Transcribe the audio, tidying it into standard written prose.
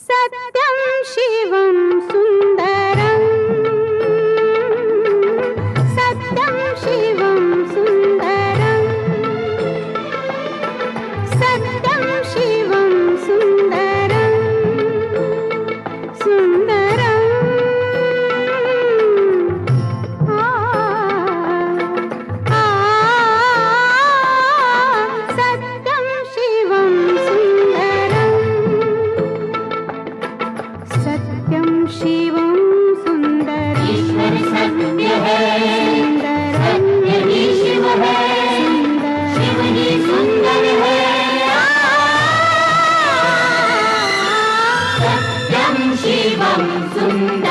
सत्यं शिवं सुन्दरं सत्यं शिवं सुन्दरं सत्यं शिवं सुन्दरं सुन्दरं सत्यं शिवं सुन्दरं सत्यं शिवं सुन्दरं ईश्वर सत्य है, सत्य ही शिव है, शिव ही सुंदर है। सत्यं शिवं सुन्दरं